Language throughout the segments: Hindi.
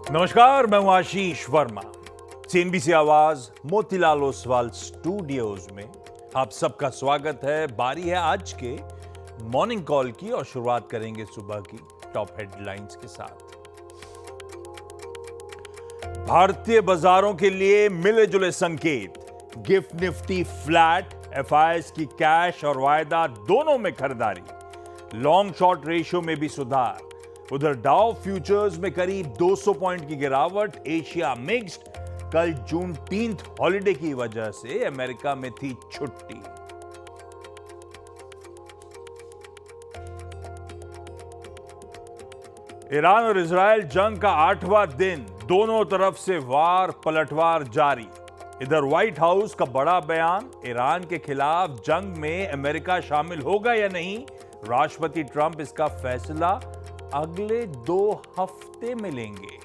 नमस्कार, मैं हूं आशीष वर्मा। सीएनबीसी आवाज मोतीलाल ओसवाल स्टूडियोज में आप सबका स्वागत है। बारी है आज के मॉर्निंग कॉल की और शुरुआत करेंगे सुबह की टॉप हेडलाइंस के साथ। भारतीय बाजारों के लिए मिले जुले संकेत। गिफ्ट निफ्टी फ्लैट, एफआईएस की कैश और वायदा दोनों में खरीदारी। लॉन्ग शॉर्ट रेशियो में भी सुधार। उधर डाउ फ्यूचर्स में करीब 200 पॉइंट की गिरावट। Asia mixed. कल जूनटीन्थ हॉलिडे की वजह से अमेरिका में थी छुट्टी। ईरान और इजरायल जंग का 8वां दिन, दोनों तरफ से वार पलटवार जारी। इधर व्हाइट हाउस का बड़ा बयान, ईरान के खिलाफ जंग में अमेरिका शामिल होगा या नहीं, राष्ट्रपति ट्रंप इसका फैसला अगले 2 हफ्ते में लेंगे।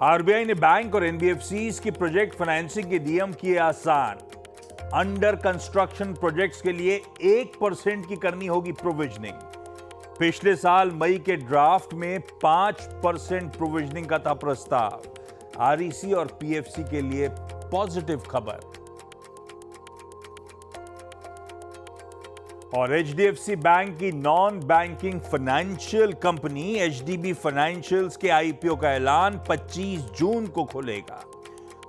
आरबीआई ने बैंक और एनबीएफसीज की प्रोजेक्ट फाइनेंसिंग के नियम किए आसान। अंडर कंस्ट्रक्शन प्रोजेक्ट्स के लिए 1% की करनी होगी प्रोविजनिंग। पिछले साल मई के ड्राफ्ट में 5% प्रोविजनिंग का था प्रस्ताव। आरईसी और पीएफसी के लिए पॉजिटिव खबर। और एचडीएफसी बैंक की non banking financial company HDB financials के आईपीओ का ऐलान 25 जून को खुलेगा।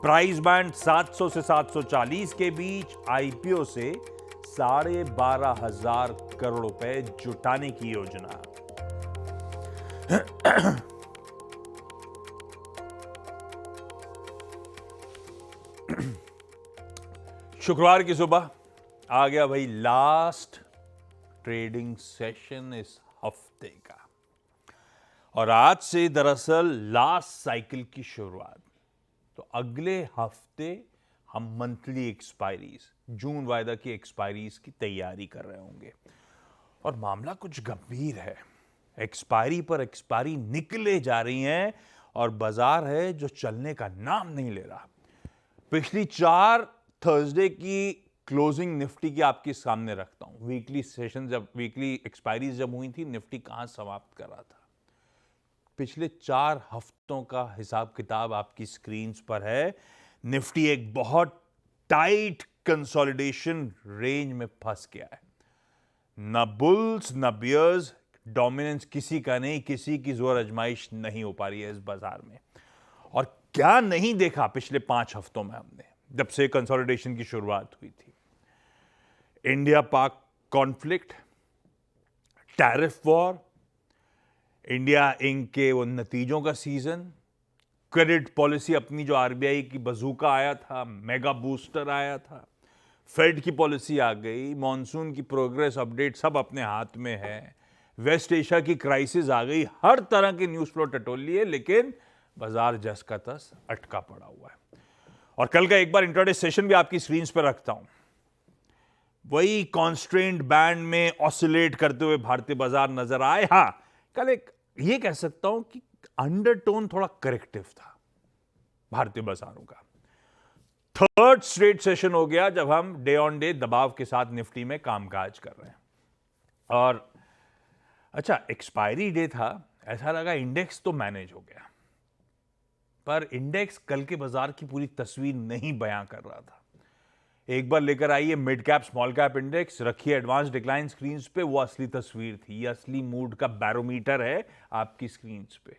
प्राइस बैंड 700 से 740 के बीच। आईपीओ से 12,500 करोड़ रुपए जुटाने की योजना। शुक्रवार की सुबह आ गया भाई लास्ट ट्रेडिंग सेशन इस हफ्ते का, और आज से दरअसल लास्ट साइकिल की शुरुआत। तो अगले हफ्ते हम मंथली एक्सपायरीज, जून वायदा की एक्सपायरीज की तैयारी कर रहे होंगे, और मामला कुछ गंभीर है। एक्सपायरी पर एक्सपायरी निकले जा रही हैं और बाजार है जो चलने का नाम नहीं ले रहा। पिछली 4 थर्सडे की क्लोजिंग निफ्टी की आपके सामने रखता हूं। वीकली एक्सपायरीज जब हुई थी, निफ्टी कहां समाप्त कर रहा था। पिछले 4 हफ्तों का हिसाब किताब आपकी स्क्रीन पर है। निफ्टी एक बहुत टाइट कंसोलिडेशन रेंज में फंस गया है। न बुल्स न बियर्स, डोमिनेंस किसी का नहीं, किसी की जोर आजमाइश नहीं हो पा रही है इस बाजार में। और क्या नहीं देखा पिछले 5 हफ्तों में हमने, जब से कंसोलिडेशन की शुरुआत हुई थी। India Pak conflict, tariff war, India Inc के वो नतीजों का सीजन, क्रेडिट पॉलिसी अपनी जो आरबीआई की बजूका आया था, मेगा बूस्टर आया था, फेड की पॉलिसी आ गई, मॉनसून की प्रोग्रेस अपडेट सब अपने हाथ में है, वेस्ट एशिया की क्राइसिस आ गई। हर तरह के न्यूज फ्लो टटोल लिए, लेकिन बाजार जस का तस अटका पड़ा हुआ है। और कल का एक बार इंट्राडे सेशन भी आपकी स्क्रीन पर रखता हूं। वही कॉन्स्ट्रेंट बैंड में ऑसिलेट करते हुए भारतीय बाजार नजर आए। हां, कल एक ये कह सकता हूं कि अंडरटोन थोड़ा करेक्टिव था भारतीय बाजारों का। थर्ड स्ट्रेट सेशन हो गया जब हम डे ऑन डे दबाव के साथ निफ्टी में कामकाज कर रहे हैं। और अच्छा, एक्सपायरी डे था, ऐसा लगा इंडेक्स तो मैनेज हो गया, पर इंडेक्स कल के बाजार की पूरी तस्वीर नहीं बयां कर रहा था। एक बार लेकर आइए mid cap small cap index, रखिए एडवांस डिक्लाइन स्क्रीन पे, वो असली तस्वीर थी। ये असली मूड का बैरोमीटर है आपकी स्क्रीन पे।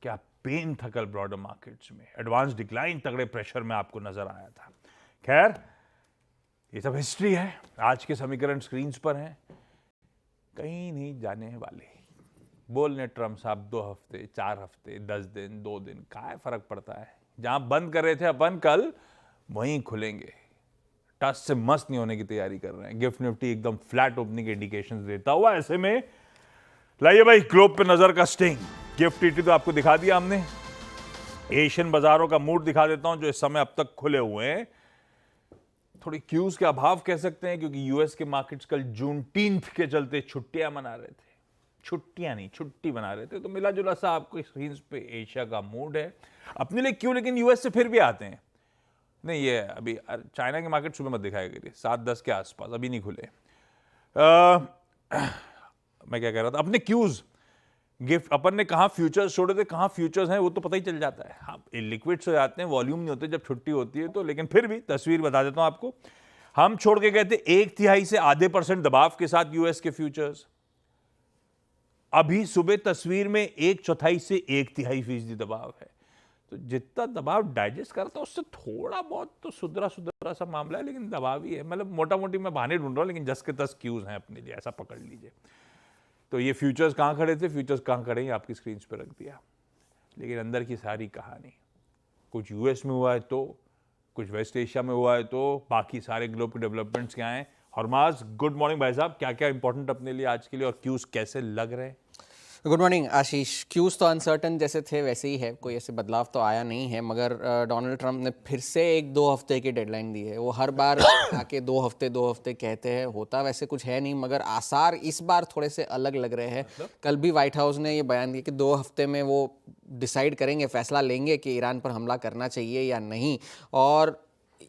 क्या पेन था कल ब्रॉडर मार्केट्स में, एडवांस डिक्लाइन तगड़े प्रेशर में आपको नजर आया था। खैर, ये सब हिस्ट्री है। आज के समीकरण स्क्रीन पर हैं, कहीं नहीं जाने वाले। बोलने ट्रम्प साहब 2 हफ्ते, 4 हफ्ते, 10 दिन, 2 दिन, क्या फर्क पड़ता है। जहां बंद कर रहे थे अपन कल, वहीं खुलेंगे। टस से मस्त नहीं होने की तैयारी कर रहे हैं। गिफ्ट निफ्टी एकदम फ्लैट ओपनिंग के इंडिकेशंस देता हुआ, ऐसे में लाइए भाई ग्लोब पे नजर का स्टिंग। गिफ्ट निफ्टी तो आपको दिखा दिया हमने। एशियन बाजारों का मूड दिखा देता हूं जो इस समय अब तक खुले हुए हैं। थोड़ी क्यूज के अभाव कह सकते हैं, क्योंकि यूएस के मार्केट्स कल जूनटीन्थ के चलते छुट्टियां मना रहे थे। छुट्टियां नहीं, छुट्टी बना रहे थे। तो मिला जुला सा आपको स्क्रीन पे एशिया का मूड है अपने लिए। क्यों, लेकिन यूएस से फिर भी आते हैं। नहीं, ये अभी चाइना के मार्केट सुबह मत दिखाई गई, 7-10 के आसपास, अभी नहीं खुले। मैं क्या कह रहा था, अपने क्यूज गिफ्ट अपन ने कहाँ फ्यूचर्स छोड़े थे, कहाँ फ्यूचर्स हैं वो तो पता ही चल जाता है। हाँ लिक्विड्स हो जाते हैं, वॉल्यूम नहीं होते जब छुट्टी होती है तो, लेकिन फिर भी तस्वीर बता देता हूं आपको। हम छोड़ के गए थे 1/3 से आधे % दबाव के साथ यूएस के फ्यूचर्स। अभी सुबह तस्वीर में 1/4 से 1/3% दबाव है। तो जितना दबाव डाइजेस्ट करता है उससे थोड़ा बहुत तो सुधरा सा मामला है, लेकिन दबाव ही है। मतलब मोटा मोटी मैं बहाने ढूंढ रहा हूँ, लेकिन जस के तस क्यूज हैं अपने लिए, ऐसा पकड़ लीजिए। तो ये फ्यूचर्स कहाँ खड़े थे, फ्यूचर्स कहाँ खड़े हैं, आपकी स्क्रीन पर रख दिया। लेकिन अंदर की सारी कहानी, कुछ यूएस में हुआ है तो, कुछ वेस्ट एशिया में हुआ है तो, बाकी सारे ग्लोब के डेवलपमेंट्स क्या हैं। हरमाज, गुड मॉर्निंग भाई साहब, क्या क्या इंपॉर्टेंट अपने लिए आज के लिए, और क्यूज कैसे लग रहे हैं? गुड मॉर्निंग आशीष। क्यूज तो अनसर्टन जैसे थे वैसे ही है, कोई ऐसे बदलाव तो आया नहीं है, मगर डोनाल्ड ट्रंप ने फिर से 1-2 हफ्ते की डेडलाइन दी है। वो हर बार आके 2 हफ्ते कहते हैं, होता वैसे कुछ है नहीं, मगर आसार इस बार थोड़े से अलग लग रहे हैं। कल भी व्हाइट हाउस ने ये बयान दिया कि 2 हफ्ते में वो डिसाइड करेंगे, फैसला लेंगे कि ईरान पर हमला करना चाहिए या नहीं। और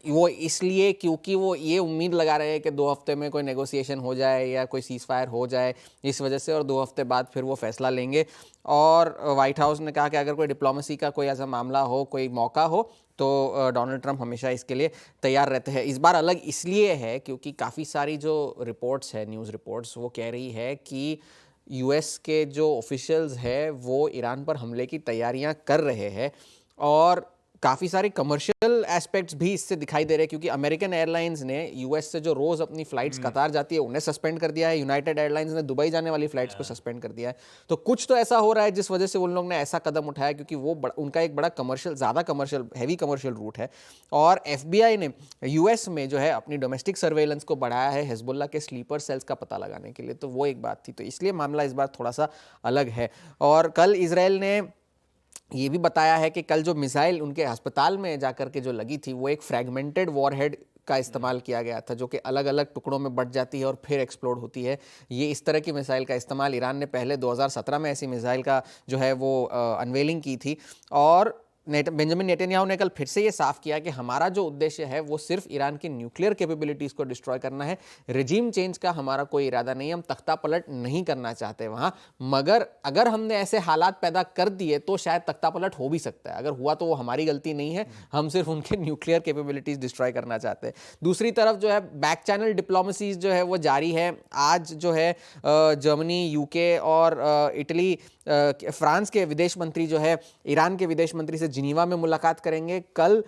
वो इसलिए क्योंकि वो ये उम्मीद लगा रहे हैं कि 2 हफ्ते में कोई नेगोशिएशन हो जाए या कोई सीज फायर हो जाए इस वजह से, और 2 हफ्ते बाद फिर वो फैसला लेंगे। और व्हाइट हाउस ने कहा कि अगर कोई डिप्लोमेसी का कोई ऐसा मामला हो, कोई मौका हो, तो डोनाल्ड ट्रंप हमेशा इसके लिए तैयार रहते हैं। इस बार अलग इसलिए है क्योंकि काफ़ी सारी जो रिपोर्ट्स है, न्यूज़ रिपोर्ट्स, वो कह रही है कि यूएस के जो ऑफिशियल्स है वो ईरान पर हमले की तैयारियां कर रहे हैं। और काफ़ी सारे कमर्शियल एस्पेक्ट्स भी इससे दिखाई दे रहे हैं, क्योंकि अमेरिकन एयरलाइंस ने यूएस से जो रोज़ अपनी फ़्लाइट्स कतार जाती है उन्हें सस्पेंड कर दिया है। यूनाइटेड एयरलाइंस ने दुबई जाने वाली फ़्लाइट्स को सस्पेंड कर दिया है। तो कुछ तो ऐसा हो रहा है जिस वजह से उन लोग ने ऐसा कदम उठाया, क्योंकि वो उनका एक बड़ा कमर्शियल, ज़्यादा कमर्शियल, हैवी कमर्शियल रूट है। और FBI ने यूएस में जो है अपनी डोमेस्टिक सर्वेलेंस को बढ़ाया है हिजबुल्लाह के स्लीपर सेल्स का पता लगाने के लिए। तो वो एक बात थी, तो इसलिए मामला इस बार थोड़ा सा अलग है। और कल इसराइल ने ये भी बताया है कि कल जो मिसाइल उनके अस्पताल में जाकर के जो लगी थी वो एक फ्रैगमेंटेड वॉरहेड का इस्तेमाल किया गया था, जो कि अलग अलग टुकड़ों में बट जाती है और फिर एक्सप्लोड होती है। ये इस तरह की मिसाइल का इस्तेमाल ईरान ने पहले 2017 में ऐसी मिसाइल का जो है वो अनवेलिंग की थी। और बेंजामिन नेतन्याहू ने कल फिर से ये साफ किया कि हमारा जो उद्देश्य है वो सिर्फ ईरान की न्यूक्लियर कैपेबिलिटीज़ को डिस्ट्रॉय करना है। रेजिम चेंज का हमारा कोई इरादा नहीं है, हम तख्ता पलट नहीं करना चाहते वहाँ, मगर अगर हमने ऐसे हालात पैदा कर दिए तो शायद तख्ता पलट हो भी सकता है। अगर हुआ तो वो हमारी गलती नहीं है, हम सिर्फ उनके न्यूक्लियर कैपेबिलिटीज़ डिस्ट्रॉय करना चाहते हैं। दूसरी तरफ जो है बैक चैनल डिप्लोमेसीज जो है वो जारी है। आज जो है जर्मनी, यूके और इटली, फ्रांस के विदेश मंत्री जो है ईरान के विदेश मंत्री से जिनीवा में मुलाकात करेंगे। कल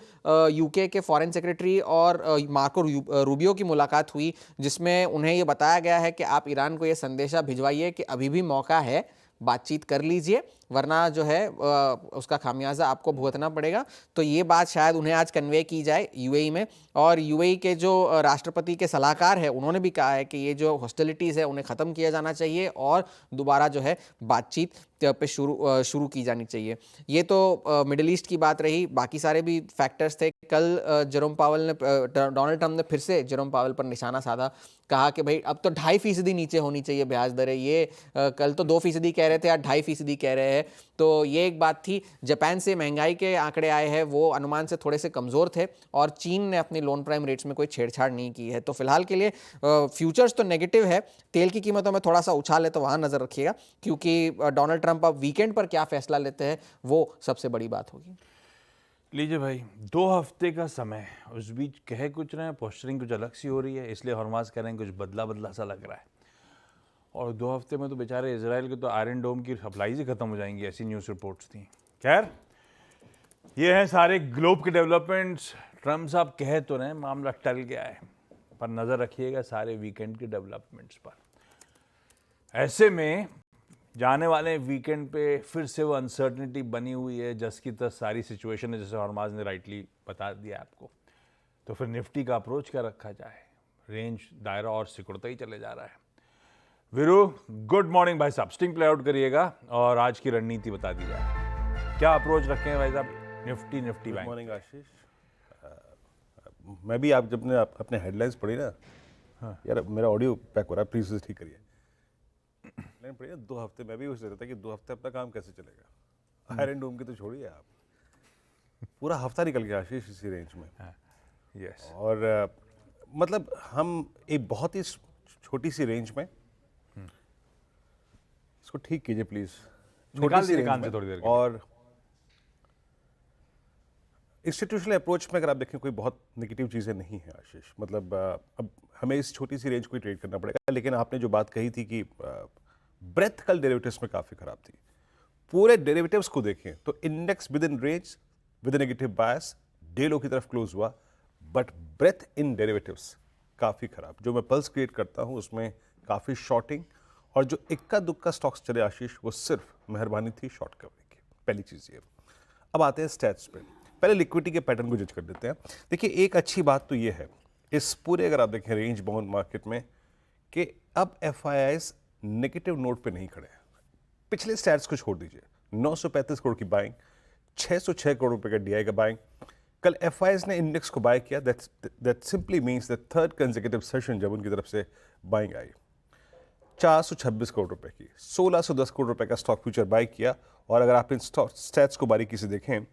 यूके के फॉरेन सेक्रेटरी और मार्को रूबियो की मुलाकात हुई, जिसमें उन्हें ये बताया गया है कि आप ईरान को ये संदेशा भिजवाइए कि अभी भी मौका है, बातचीत कर लीजिए, वरना जो है उसका खामियाजा आपको भुगतना पड़ेगा। तो ये बात शायद उन्हें आज कन्वे की जाए यूएई में। और यूएई के जो राष्ट्रपति के सलाहकार है उन्होंने भी कहा है कि ये जो हॉस्टिलिटीज़ है उन्हें ख़त्म किया जाना चाहिए और दोबारा जो है बातचीत पे शुरू की जानी चाहिए। ये तो मिडिल ईस्ट की बात रही, बाकी सारे भी फैक्टर्स थे। कल जेरोम पावेल ने, डोनाल्ड ट्रंप ने फिर से जेरोम पावेल पर निशाना साधा, कहा कि भाई अब तो 2.5% नीचे होनी चाहिए ब्याज दरें। ये कल तो 2% कह रहे थे, आज 2.5% कह रहे हैं। तो ये एक बात थी। जापान से महंगाई के आंकड़े आए हैं, वो अनुमान से थोड़े से कमज़ोर थे, और चीन ने अपनी लोन प्राइम रेट्स में कोई छेड़छाड़ नहीं की है। तो फिलहाल के लिए फ्यूचर्स तो नेगेटिव है। तेल की कीमतों में थोड़ा सा उछाल है, तो वहाँ नज़र रखिएगा, क्योंकि डोनाल्ड ट्रंप अब वीकेंड पर क्या फैसला लेते हैं वो सबसे बड़ी बात होगी। लीजिए भाई, 2 हफ्ते का समय, उस बीच कहे कुछ रहे हैं, पोस्टरिंग कुछ अलग सी हो रही है, इसलिए हरमाज कह रहे हैं कुछ बदला बदला सा लग रहा है। और 2 हफ्ते में तो बेचारे इजराइल के तो आयरन डोम की सप्लाईज ही खत्म हो जाएंगी, ऐसी न्यूज़ रिपोर्ट्स थी। खैर, ये हैं सारे ग्लोब के डेवलपमेंट्स। ट्रम्प साहब कह तो रहे हैं मामला टल गया है, पर नज़र रखिएगा सारे वीकेंड के डेवलपमेंट्स पर। ऐसे में जाने वाले वीकेंड पे फिर से वो अनसर्टनिटी बनी हुई है, जस की तस सारी सिचुएशन है, जैसे हरमाज ने राइटली बता दिया आपको। तो फिर निफ्टी का अप्रोच क्या रखा जाए, रेंज दायरा और सिकुड़ता ही चले जा रहा है। वीरू, गुड मॉर्निंग भाई साहब, स्टिंग प्ले आउट करिएगा और आज की रणनीति बता दी जाए, क्या अप्रोच रखें हैं भाई साहब? Nifty bank. गुड मॉर्निंग आशीष। मैं भी आप जब ने अपने हेडलाइंस पढ़ी ना, हाँ यार मेरा ऑडियो पैक हो रहा है, प्लीज उसे ठीक करिए। हेडलाइन पढ़ी ना 2 हफ्ते, मैं भी सोच रहा था कि 2 हफ्ते अपना काम कैसे चलेगा। आयरन डोम की तो छोड़िए आप, पूरा हफ्ता निकल गया आशीष इसी रेंज में। यस। और मतलब हम एक बहुत ही छोटी सी रेंज में इसको ठीक कीजिए प्लीज। निकाल दी range कान से में। थोड़ी देर के लिए। और इंस्टीट्यूशनल अप्रोच में अगर आप देखें कोई बहुत नेगेटिव चीज़ें नहीं है आशीष, मतलब अब हमें इस छोटी सी रेंज को ट्रेड करना पड़ेगा। लेकिन आपने जो बात कही थी कि ब्रेथ कल डेरिवेटिव्स में काफ़ी खराब थी, पूरे डेरिवेटिव्स को देखें तो index with in range with negative bias day लो की तरफ क्लोज हुआ, बट ब्रेथ इन डेरिवेटिव्स काफ़ी खराब। जो मैं पल्स क्रिएट करता हूं उसमें काफ़ी शॉर्टिंग, और जो इक्का दुक्का स्टॉक्स चले आशीष वो सिर्फ मेहरबानी थी शॉर्ट कवरिंग की। पहली चीज़ ये। अब आते हैं स्टैट्स पे। पहले लिक्विडिटी के पैटर्न को जज कर लेते हैं। देखिए एक अच्छी बात तो ये है इस पूरे अगर आप देखें रेंज बाउंड मार्केट में कि अब एफआईआईज नेगेटिव नोट पे नहीं खड़े हैं। पिछले स्टैट्स को छोड़ दीजिए, 935 करोड़ की बाइंग, 606 करोड़ रुपए का डीआई का बाइंग। कल एफआईआईज ने इंडेक्स को बाय किया, that simply means the third consecutive session जब उनकी तरफ से बाइंग आई। 426 करोड़ रुपए की 1610 करोड़ रुपए का स्टॉक फ्यूचर बाय किया। और अगर आप इन स्टैट्स को बारीकी से देखें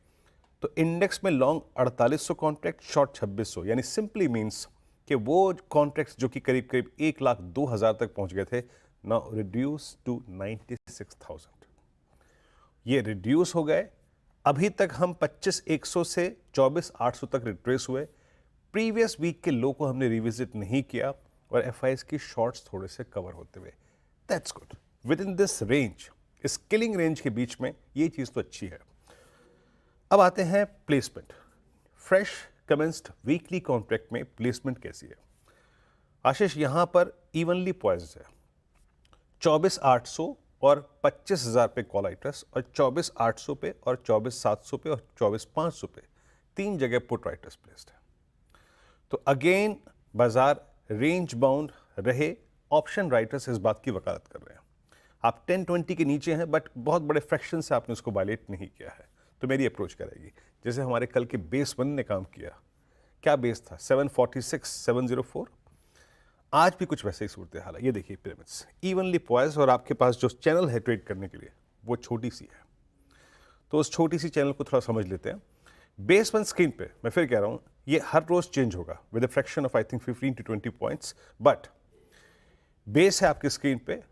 तो इंडेक्स में लॉन्ग 4800 कॉन्ट्रैक्ट, शॉर्ट 2600, यानी सिंपली मींस कि वो कॉन्ट्रैक्ट्स जो कि करीब करीब 1,02,000 तक पहुंच गए थे, नाउ रिड्यूस टू 96,000। ये रिड्यूस हो गए। अभी तक हम 25,100 से 24,800 तक रिट्रेस हुए। प्रीवियस वीक के लो को हमने रिविजिट नहीं किया और एफआईएस की शॉर्ट्स थोड़े से कवर होते हुए, that's good. With in this range, इस किलिंग रेंज के बीच में ये चीज़ तो अच्छी है। अब आते हैं placement. Fresh commenced weekly contract में प्लेसमेंट कैसी है आशीष? यहां पर इवनली पॉइज्ड है। 24,800 और 25,000 पे कॉल राइटर्स, और 24,800 पे और 24,700 पे और 24,500 पे तीन जगह पुट राइटर्स प्लेस्ड है। तो अगेन बाजार रेंज बाउंड रहे। ऑप्शन राइटर्स इस बात की वकालत कर रहे हैं। आप 10-20 के नीचे हैं, बट बहुत बड़े फ्रैक्शन से आपने उसको वायलेट नहीं किया है, तो मेरी अप्रोच करेगी। जैसे हमारे कल के बेस 1 ने काम किया, क्या बेस था? 746, 704। आज भी कुछ वैसे ही सूरत हाल है। ये देखिए पिरामिड्स इवनली पॉइज्ड, और आपके पास जो चैनल है ट्रेड करने के लिए वो छोटी सी है। तो उस छोटी सी चैनल को थोड़ा समझ लेते हैं। बेस 1 स्क्रीन पे मैं फिर कह रहा हूं ये हर रोज चेंज होगा with a fraction of I think 15 to 20 points, but base है आपकी स्क्रीन पे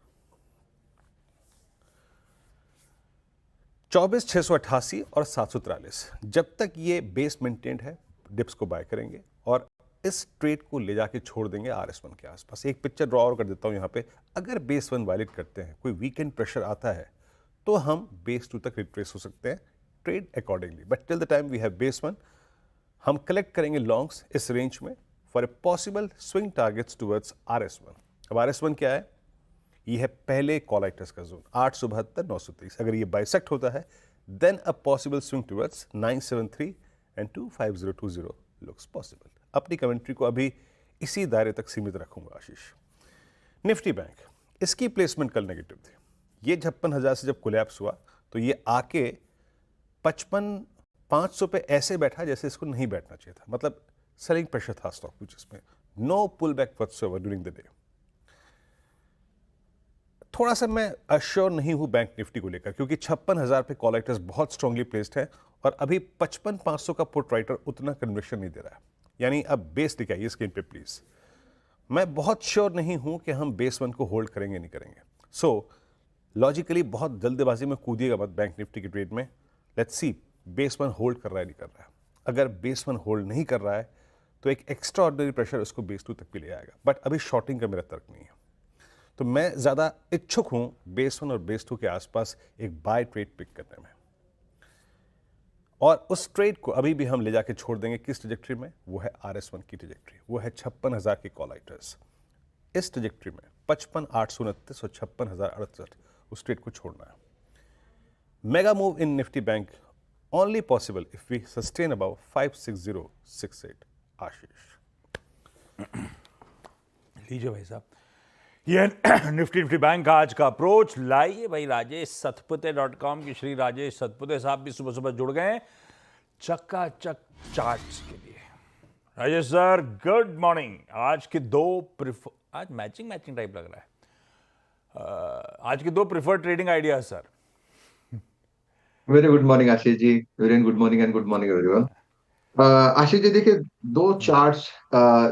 24,688 और 743। जब तक ये बेस मेंटेन्ड है डिप्स को बाय करेंगे और इस ट्रेड को ले जाके छोड़ देंगे RS1 के आसपास। एक पिक्चर ड्रॉ और कर देता हूं यहां पे। अगर बेस 1 वायलेट करते हैं, कोई वीकेंड प्रेशर आता है, तो हम बेस 2 तक रिट्रेस हो सकते हैं, trade accordingly. But till the time we have base 1, हम कलेक्ट करेंगे लॉन्ग्स इस रेंज में for a possible swing targets towards RS1। अब RS1 क्या है? ये है पहले कॉल राइटर्स का जोन 872, 923। अगर ये बाइसेक्ट होता है then a possible swing towards 973 and 25020 looks possible. अपनी कमेंट्री को अभी इसी दायरे तक सीमित रखूंगा आशीष। निफ्टी बैंक, इसकी प्लेसमेंट कल नेगेटिव थी। ये 56,000 से जब कोलैप्स हुआ तो ये आके 55,500 पे ऐसे बैठा जैसे इसको नहीं बैठना चाहिए था। मतलब सेलिंग प्रेशर था स्टॉक फ्यूचर्स में। No pull back whatsoever during the day. थोड़ा सा मैं अश्योर नहीं हूं बैंक निफ्टी को लेकर, क्योंकि 56,000 पे कॉल राइटर्स बहुत स्ट्रांगली प्लेस्ड है और अभी 55,500 का पुट राइटर उतना कन्विक्शन नहीं दे रहा है। यानी अब बेस दिखाइए स्क्रीन पे प्लीज। मैं बहुत श्योर नहीं हूं कि हम बेस 1 को होल्ड करेंगे नहीं करेंगे। सो लॉजिकली बहुत जल्दबाजी में कूदिएगा मत बैंक निफ्टी की ट्रेड में। लेट्स सी बेस 1 होल्ड कर रहा है नहीं कर रहा है। अगर बेस 1 होल्ड नहीं कर रहा है तो एक एक्स्ट्रा ऑर्डिनरी प्रेशर उसको बेस 2 तक भी ले आएगा, बट अभी शॉर्टिंग का मेरा तर्क नहीं है। तो मैं ज़्यादा इच्छुक हूं बेस 1 और बेस 2 के आसपास एक बाय ट्रेड पिक करने में, और उस ट्रेड को अभी भी हम ले जाके छोड़ देंगे किस ट्रेजेक्ट्री में? वो है RS1 की ट्रेजेक्ट्री, वो है 56,000 के कॉल राइटर्स। इस ट्रेजेक्ट्री में 55,829 और 56,068 उस ट्रेड को छोड़ना है। Mega move in Nifty bank only possible if we sustain about 56068। Ashish लीजिए भाई साहब, ये निफ्टी बैंक का आज का अप्रोच। लाइए भाई राजेश सतपुते.com की श्री राजेश सतपुते साहब भी सुबह सुबह जुड़ गए हैं चकाचक चार्ट्स के लिए। Rajesh sir good morning. आज के आज मैचिंग टाइप लग रहा है। आज के 2 preferred trading ideas sir. Very good morning Ashish ji, very good morning and good morning everyone. Ashish ji देखिए, 2 चार्ट्स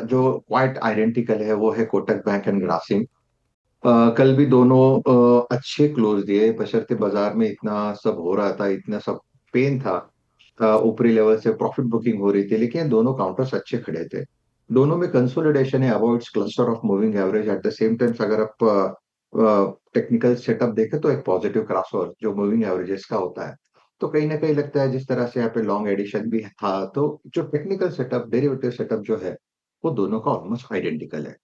जो क्वाइट आइडेंटिकल है वो है कोटक बैंक एंड ग्रासिम। कल भी दोनों अच्छे क्लोज दिए, बशर्ते बाजार में इतना सब हो रहा था, इतना सब पेन था, ऊपरी लेवल से प्रॉफिट बुकिंग हो रही थी, लेकिन दोनों काउंटर्स अच्छे खड़े थे। दोनों में कंसोलिडेशन है, avoids cluster of moving average. At the same time अगर आप टेक्निकल सेटअप देखें तो एक पॉजिटिव क्रॉसओवर जो मूविंग एवरेजेस का होता है। तो कहीं ना कहीं लगता है जिस तरह से यहाँ पे लॉन्ग एडिशन भी था, तो जो टेक्निकल सेटअप, डेरिवेटिव सेटअप जो है, वो दोनों का ऑलमोस्ट आइडेंटिकल है।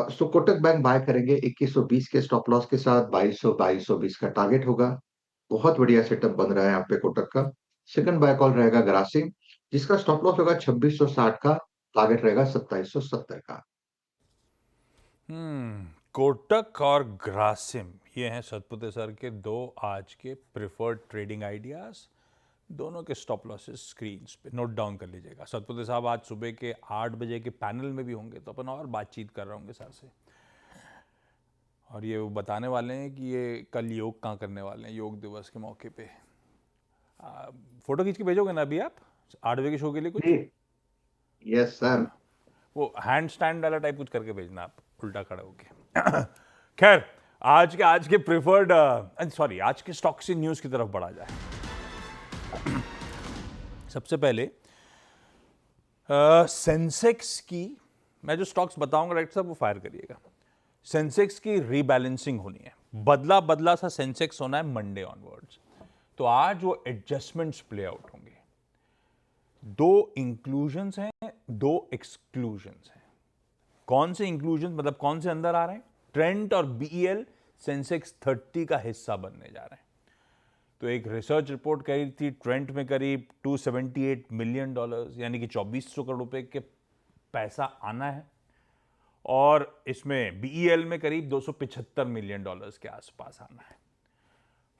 सो कोटक बैंक बाय करेंगे 2120 के स्टॉप लॉस के साथ, 2220 का टारगेट होगा। बहुत बढ़िया सेटअप बन रहा है यहाँ पे कोटक का। सेकंड बाय कॉल रहेगा ग्रासिम, जिसका स्टॉप लॉस होगा 2660 का, टारगेट रहेगा 2770 का। कोटक और ग्रासिम, ये हैं सतपुते सर के दो आज के प्रिफर्ड ट्रेडिंग आइडियाज। दोनों के स्टॉप लॉसेस स्क्रीन्स पे नोट डाउन कर लीजिएगा। सतपुते साहब आज सुबह के 8 बजे के पैनल में भी होंगे, तो अपन और बातचीत कर रहे होंगे सर से, और ये वो बताने वाले हैं कि ये कल योग कहाँ करने वाले हैं, योग दिवस के मौके पे। फोटो खींच के भेजोगे ना अभी आप 8 बजे के शो के लिए कुछ? जी, यस सर। वो हैंड स्टैंड वाला टाइप कुछ करके भेजना आप, उल्टा खड़े होके। खैर, आज के प्रिफर्ड सॉरी आज के स्टॉक से न्यूज की तरफ बढ़ा जाए। सबसे पहले सेंसेक्स की, मैं जो स्टॉक्स बताऊंगा राइट साहब वो फायर करिएगा। सेंसेक्स की रीबैलेंसिंग होनी है, बदला बदला सा सेंसेक्स होना है मंडे ऑनवर्ड्स। तो आज वो एडजस्टमेंट्स प्ले आउट होंगे। 2 इंक्लूजन्स हैं, 2 एक्सक्लूजन्स हैं। कौन से इंक्लूजन मतलब कौन से अंदर आ रहे हैं? ट्रेंट और बीईएल सेंसेक्स 30 का हिस्सा बनने जा रहे हैं। तो एक रिसर्च रिपोर्ट कह रही थी ट्रेंट में करीब $278 मिलियन, यानी कि 2400 करोड़ रुपए के पैसा आना है, और इसमें बीईएल में करीब $275 मिलियन के आसपास आना है।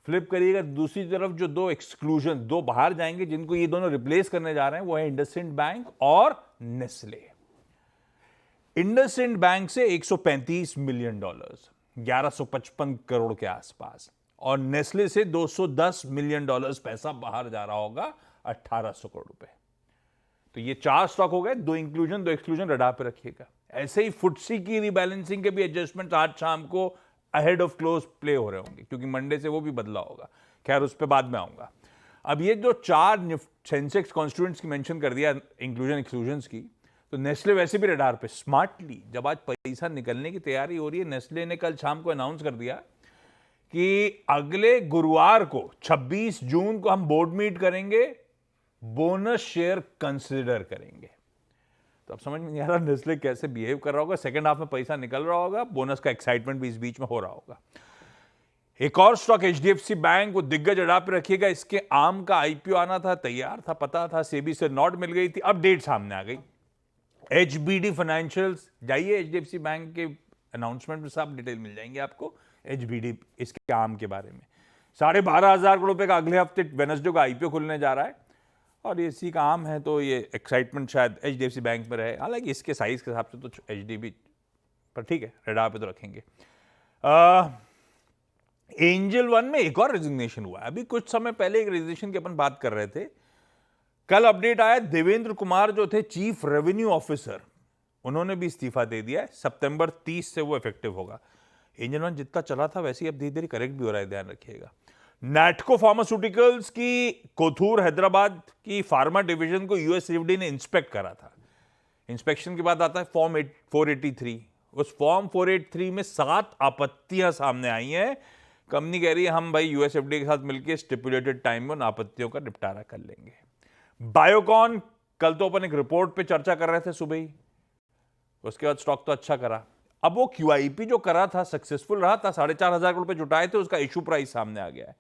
फ्लिप करिएगा दूसरी तरफ, जो 2 एक्सक्लूजन, 2 बाहर जाएंगे जिनको ये दोनों रिप्लेस करने जा रहे हैं, वो है इंडसइंड बैंक और नेस्ले। इंडसइंड बैंक से $135 मिलियन, 1155 करोड़ के आसपास, और नेस्ले से $210 मिलियन पैसा बाहर जा रहा होगा, 1800 करोड़ रुपए। तो ये 4 स्टॉक हो गए, 2 इंक्लूजन 2 एक्सक्लूजन, रडार पे रखिएगा। ऐसे ही फुटसी की रीबैलेंसिंग के भी एडजस्टमेंट आज शाम को अहेड ऑफ क्लोज प्ले हो रहे होंगे, क्योंकि मंडे से वो भी बदला होगा। खैर उस पर बाद में आऊंगा। अब ये जो 4 सेंसेक्स कॉन्स्टिट्यूएंट्स की मेंशन कर दिया इंक्लूजन एक्सक्लूजन्स की, तो नेस्ले वैसे भी रडार पे स्मार्टली, जब आज पैसा निकलने की तैयारी हो रही है, नेस्ले ने कल शाम को अनाउंस कर दिया कि अगले गुरुवार को 26 जून को हम बोर्ड मीट करेंगे, बोनस शेयर कंसिडर करेंगे। तो अब समझ में नहीं आ रहा नेस्ले कैसे बिहेव कर रहा होगा। सेकंड हाफ में पैसा निकल रहा होगा, बोनस का एक्साइटमेंट भी इस बीच में हो रहा होगा। एक और स्टॉक एचडीएफसी बैंक, वो दिग्गज अड़ा पे रखिएगा। इसके आम का आईपीओ आना था, तैयार था, पता था, सेबी से नोट मिल गई थी, अब डेट सामने आ गई। एचबीडी फाइनेंशियल्स, जाइए एचडीएफसी बैंक के अनाउंसमेंट में सब डिटेल मिल जाएंगे आपको एचबीडी इसके आम के बारे में। 12,500 करोड़ रुपए का अगले हफ्ते वेडनेसडे को आईपीओ खुलने जा रहा है, और ये इसी का आम है, तो ये एक्साइटमेंट शायद एचडीएफसी बैंक में रहे। हालांकि इसके साइज के हिसाब से तो एचडीबी, पर ठीक है, रडार पे तो रखेंगे। एंजल वन में एक और रेजिग्नेशन हुआ है। अभी कुछ समय पहले एक रेजिग्नेशन की अपन बात कर रहे थे, कल अपडेट आया, देवेंद्र कुमार जो थे चीफ रेवेन्यू ऑफिसर, उन्होंने भी इस्तीफा दे दिया है। सितंबर 30 से वो इफेक्टिव होगा। एंजल वन जितना चला था वैसे ही अब धीरे धीरे करेक्ट भी हो रहा है, ध्यान रखिएगा। नैटको फार्मास्यूटिकल्स की कोथूर हैदराबाद की फार्मा डिवीजन को यूएसएफडी ने इंस्पेक्ट करा था। इंस्पेक्शन के बाद आता है फॉर्म 483। उस फॉर्म 483 में 7 आपत्तियां सामने आई हैं। कंपनी कह रही है हम भाई यूएसएफडी के साथ मिलकर स्टिपुलेटेड टाइम में उन आपत्तियों का निपटारा कर लेंगे। बायोकॉन, कल तो अपन एक रिपोर्ट पे चर्चा कर रहे थे सुबह ही, उसके बाद स्टॉक तो अच्छा करा। अब वो क्यूआईपी जो करा था सक्सेसफुल रहा था, 4,500 करोड़ रुपए जुटाए थे, उसका इशू प्राइस सामने आ गया है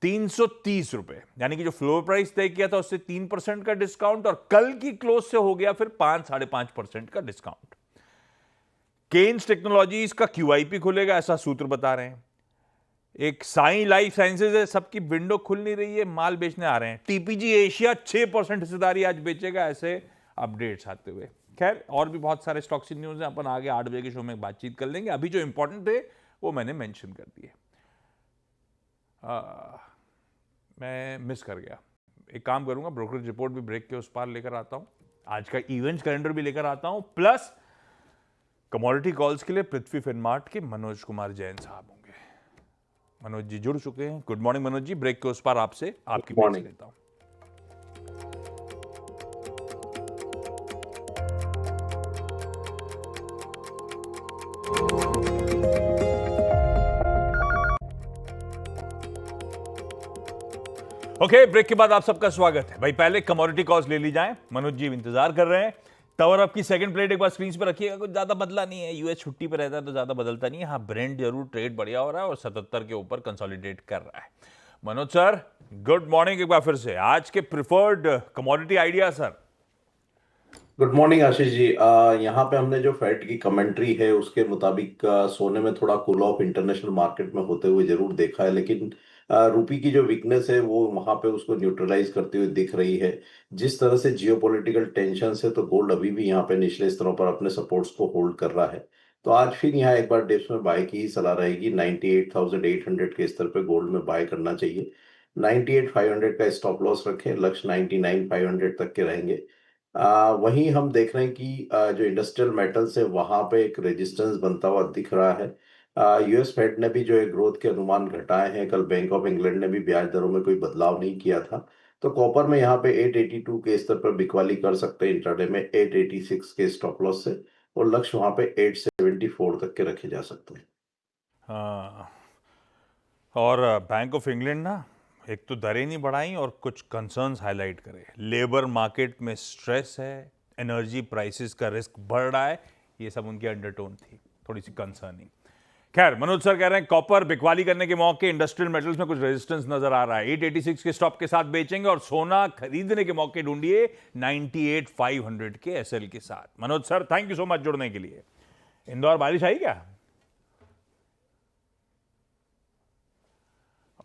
330 रुपए, यानी कि जो फ्लोर प्राइस तय किया था उससे 3% का डिस्काउंट, और कल की क्लोज से हो गया फिर 5-5.5% का डिस्काउंट। केन्स टेक्नोलॉजीज का क्यूआईपी खुलेगा, ऐसा सूत्र बता रहे हैं। एक साई लाइफ साइंसेज है, सबकी विंडो खुल नहीं रही है, माल बेचने आ रहे हैं। टीपीजी एशिया 6% हिस्सेदारी आज बेचेगा, ऐसे अपडेट्स आते हुए। खैर और भी बहुत सारे स्टॉक्स की न्यूज़ हैं, अपन आगे 8 बजे के शो में बातचीत कर लेंगे। अभी जो इंपॉर्टेंट थे वो मैंने मेंशन कर दिए। मैं मिस कर गया, एक काम करूंगा, ब्रोकरेज रिपोर्ट भी ब्रेक के उस पार लेकर आता हूं, आज का इवेंट्स कैलेंडर भी लेकर आता हूं, प्लस कमोडिटी कॉल्स के लिए पृथ्वी फिनमार्ट के मनोज कुमार जैन साहब होंगे। मनोज जी जुड़ चुके हैं। Good morning Manoj ji. Break के उस पार आपसे आपकी पिक्स लेता हूं। ओके, ब्रेक के बाद आप सबका स्वागत है। भाई पहले कमोडिटी कॉल्स ले ली जाएं। मनोज जी इंतजार कर रहे हैं। तवर आपकी सेकंड प्लेट एक बार स्क्रीन पर रखिएगा। कुछ ज्यादा बदला नहीं है, यूएस छुट्टी पे रहता है तो ज्यादा बदलता नहीं है। हाँ, ब्रेंट जरूर ट्रेड बढ़िया हो रहा है और 77 के ऊपर कंसोलिडेट कर रहा है। मनोज सर गुड मॉर्निंग एक बार फिर से। आज के preferred commodity idea sir. Good morning Ashish ji. यहाँ पे हमने जो फेड की कमेंट्री है उसके मुताबिक सोने में थोड़ा कूल ऑफ इंटरनेशनल मार्केट में होते हुए जरूर देखा है, लेकिन रुपी की जो वीकनेस है वो वहाँ पे उसको न्यूट्रलाइज करते हुए दिख रही है। जिस तरह से जियोपॉलिटिकल टेंशन है तो गोल्ड अभी भी यहाँ पे निचले स्तरों पर अपने सपोर्ट्स को होल्ड कर रहा है। तो आज फिर यहाँ एक बार डिप्स में बाय की ही सलाह रहेगी। 98,800 के स्तर पे गोल्ड में बाय करना चाहिए। 98,500 का स्टॉप लॉस रखें। लक्ष्य 99,500 तक के रहेंगे। वहीं हम देख रहे हैं कि जो इंडस्ट्रियल मेटल्स है वहां पे एक रेजिस्टेंस बनता हुआ दिख रहा है। यूएस फेड ने भी जो है ग्रोथ के अनुमान घटाए हैं। कल बैंक ऑफ इंग्लैंड ने भी ब्याज दरों में कोई बदलाव नहीं किया था। तो कॉपर में यहाँ पे 882 के स्तर पर बिकवाली कर सकते हैं। इंट्राडे में 886 के स्टॉप लॉस से, और लक्ष्य वहां पे 874 तक के रखे जा सकते हैं। हाँ, और बैंक ऑफ इंग्लैंड ना एक तो दरें नहीं बढ़ाई और कुछ कंसर्न्स हाईलाइट करे। लेबर मार्केट में स्ट्रेस है, एनर्जी प्राइसेस का रिस्क बढ़ रहा है, ये सब उनकी अंडरटोन थी, थोड़ी सी कंसर्निंग। खैर मनोज सर कह रहे हैं कॉपर बिकवाली करने के मौके इंडस्ट्रियल मेटल्स में कुछ रेजिस्टेंस नजर आ रहा है। 886 के स्टॉप के साथ बेचेंगे और सोना खरीदने के मौके ढूंढिए 98,500 के एसएल के साथ। Manoj sir thank you so much जुड़ने के लिए। इंदौर बारिश आई क्या?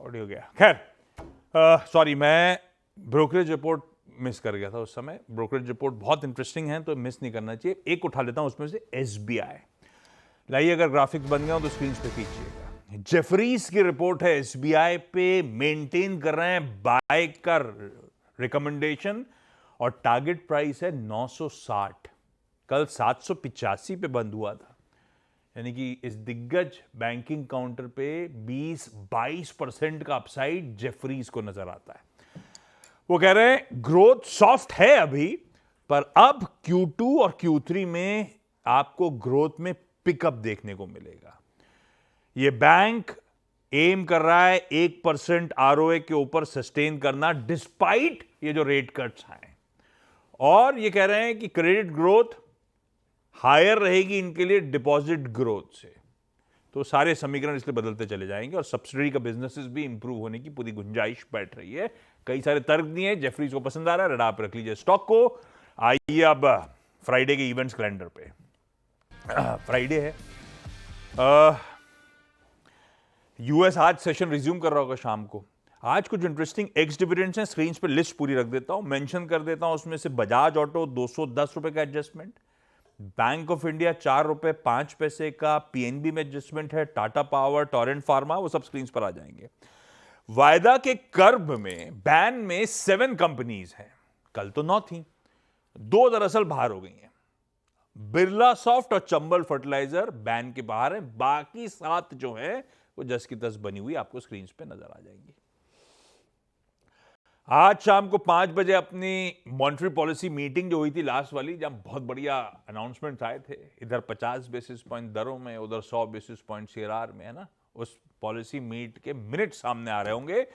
ऑडियो गया। खैर सॉरी, मैं ब्रोकरेज रिपोर्ट मिस कर गया था उस समय। ब्रोकरेज रिपोर्ट बहुत इंटरेस्टिंग है तो मिस नहीं करना चाहिए। एक उठा लेता हूं उसमें से, एसबीआई। लाइए अगर ग्राफिक्स बन गया हो तो स्क्रीन पे खींचिएगा। जेफरीज की रिपोर्ट है, एसबीआई पे मेंटेन कर रहे हैं बाय का रिकमेंडेशन और टारगेट प्राइस है 960। कल 785 पे बंद हुआ था। यानी कि इस दिग्गज बैंकिंग काउंटर पे 20-22% का अपसाइड जेफरीज को नजर आता है। वो कह रहे हैं ग्रोथ सॉफ्ट है अभी, पर अब Q2 और Q3 में आपको ग्रोथ में पिकअप देखने को मिलेगा। ये बैंक एम कर रहा है 1% आरओए के ऊपर सस्टेन करना डिस्पाइट ये जो रेट कट्स आए, और ये कह रहे हैं कि क्रेडिट ग्रोथ हायर रहेगी इनके लिए डिपॉजिट ग्रोथ से। तो सारे समीकरण इसलिए बदलते चले जाएंगे और सब्सिडी का बिजनेसेस भी इंप्रूव होने की पूरी गुंजाइश बैठ रही है। कई सारे तर्क दिए, जेफरीज को पसंद आ रहा है, रडार पे रख लीजिए स्टॉक को। आइए अब फ्राइडे के इवेंट्स कैलेंडर पे। फ्राइडे है, यूएस आज सेशन रिज्यूम कर रहा होगा शाम को। आज कुछ इंटरेस्टिंग एक्स डिविडेंड्स हैं, स्क्रीन पे लिस्ट पूरी रख देता हूं, मेंशन कर देता हूं। उसमें से बजाज ऑटो 210 रुपए का एडजस्टमेंट, बैंक ऑफ इंडिया 4 रुपए 5 पैसे का पीएनबी में एडजस्टमेंट है, टाटा पावर, टोरेंट फार्मा, वो सब स्क्रीन पर आ जाएंगे। वायदा के कर्ब में बैन में 7 कंपनीज हैं, कल तो 9 थी, 2 दरअसल बाहर हो गई हैं। बिरला सॉफ्ट और चंबल फर्टिलाइजर बैन के बाहर है, बाकी 7 जो है वो जस की तस बनी हुई आपको स्क्रीन पे नजर आ जाएंगी। आज शाम को 5 बजे अपनी मॉनेटरी पॉलिसी मीटिंग जो हुई थी लास्ट वाली, जहां बहुत बढ़िया अनाउंसमेंट आए थे, इधर 50 बेसिस पॉइंट दरों में, उधर 100 बेसिस पॉइंट सीआरआर में, है ना। उस पॉलिसी मीट के मिनट सामने आ रहे होंगे।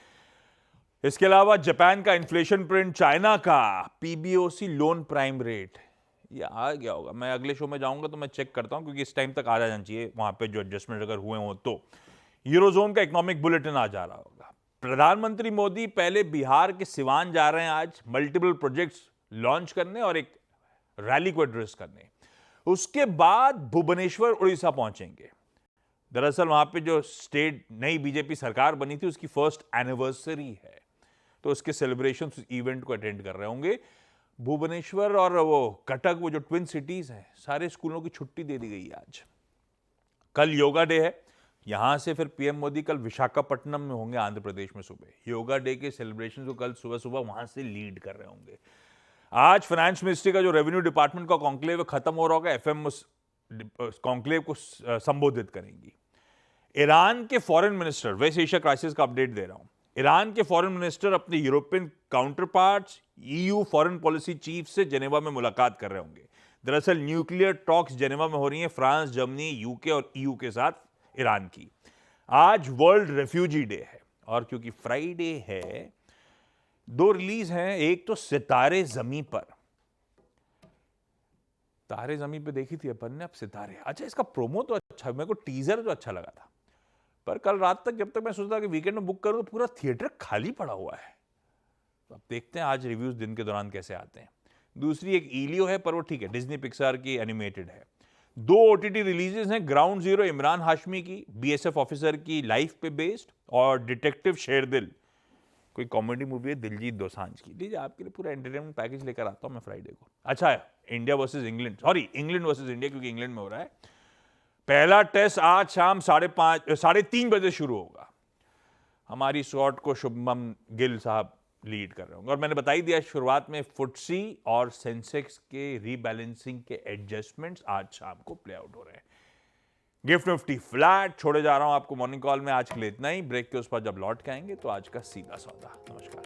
इसके अलावा जापान का इन्फ्लेशन प्रिंट, चाइना का पीबीओसी लोन प्राइम रेट, ये आ गया होगा। मैं अगले शो में जाऊंगा तो मैं चेक करता हूं, क्योंकि इस टाइम तक आ जाना चाहिए वहां पे जो एडजस्टमेंट अगर हुए हो तो। यूरोजोन का इकोनॉमिक बुलेटिन आ जा रहा होगा। प्रधानमंत्री मोदी पहले बिहार के सिवान जा रहे हैं आज, मल्टीपल प्रोजेक्ट्स लॉन्च करने और एक रैली को एड्रेस करने। उसके बाद भुवनेश्वर उड़ीसा पहुंचेंगे। दरअसल वहां पे जो स्टेट नई बीजेपी सरकार बनी थी उसकी फर्स्ट एनिवर्सरी है, तो उसके सेलिब्रेशन इवेंट को अटेंड कर रहे होंगे। भुवनेश्वर और वो कटक, वो जो ट्विन सिटीज हैं, सारे स्कूलों की छुट्टी दे दी गई आज। कल योगा डे है, यहां से फिर पीएम मोदी कल विशाखापट्टनम में होंगे, आंध्र प्रदेश में सुबह। योगा डे के सेलिब्रेशन को कल सुबह सुबह वहां से लीड कर रहे होंगे। आज फाइनेंस मिनिस्ट्री का जो रेवेन्यू डिपार्टमेंट का कॉन्क्लेव खत्म हो रहा होगा, एफएम कॉन्क्लेव को संबोधित करेंगी। ईरान के foreign minister, West Asia crisis का अपडेट दे रहा हूं, ईरान के फॉरेन मिनिस्टर अपने European counterparts, EU foreign policy chief से जेनेवा में मुलाकात कर रहे होंगे। दरअसल न्यूक्लियर टॉक्स जेनेवा में हो रही हैं फ्रांस, जर्मनी, यूके और ईयू के साथ ईरान की। आज वर्ल्ड रेफ्यूजी डे है और क्योंकि फ्राइडे है, 2 रिलीज हैं। एक तो सितारे जमी पर, तारे जमीन पे देखी थी अपन ने, अब सितारे। अच्छा, इसका प्रोमो तो अच्छा, मेरे को टीजर तो अच्छा लगा था, पर कल रात तक जब तक मैं सोचता कि वीकेंड में बुक करूं तो पूरा थिएटर खाली पड़ा हुआ है। तो अब देखते हैं आज रिव्यूज दिन के दौरान कैसे आते हैं। दूसरी एक ईलियो है, पर वो ठीक है, डिज्नी पिक्सार की एनिमेटेड है। 2 ओटीटी रिलीजेस हैं, ग्राउंड जीरो इमरान हाशमी की, बीएसएफ ऑफिसर की लाइफ पे बेस्ड, और डिटेक्टिव शेरदिल कोई कॉमेडी मूवी है दिलजीत दोसांझ की। लीजिए आपके लिए पूरा एंटरटेनमेंट पैकेज लेकर आता हूं मैं फ्राइडे को। अच्छा है, India versus England, sorry England versus India, क्योंकि इंग्लैंड में हो रहा है। पहला टेस्ट आज शाम 3:30 बजे शुरू होगा। हमारी स्क्वाड को शुभमन गिल साहब लीड कर रहे होंगे। और मैंने बता ही दिया शुरुआत में, फुटसी और सेंसेक्स के रीबैलेंसिंग के एडजस्टमेंट्स आज शाम को प्ले आउट हो रहे हैं। गिफ्ट निफ्टी फ्लैट छोड़े जा रहा हूं आपको मॉर्निंग कॉल में। आज के लिए इतना ही। ब्रेक के उस पर जब लौट के आएंगे तो आज का सीधा सौदा। नमस्कार।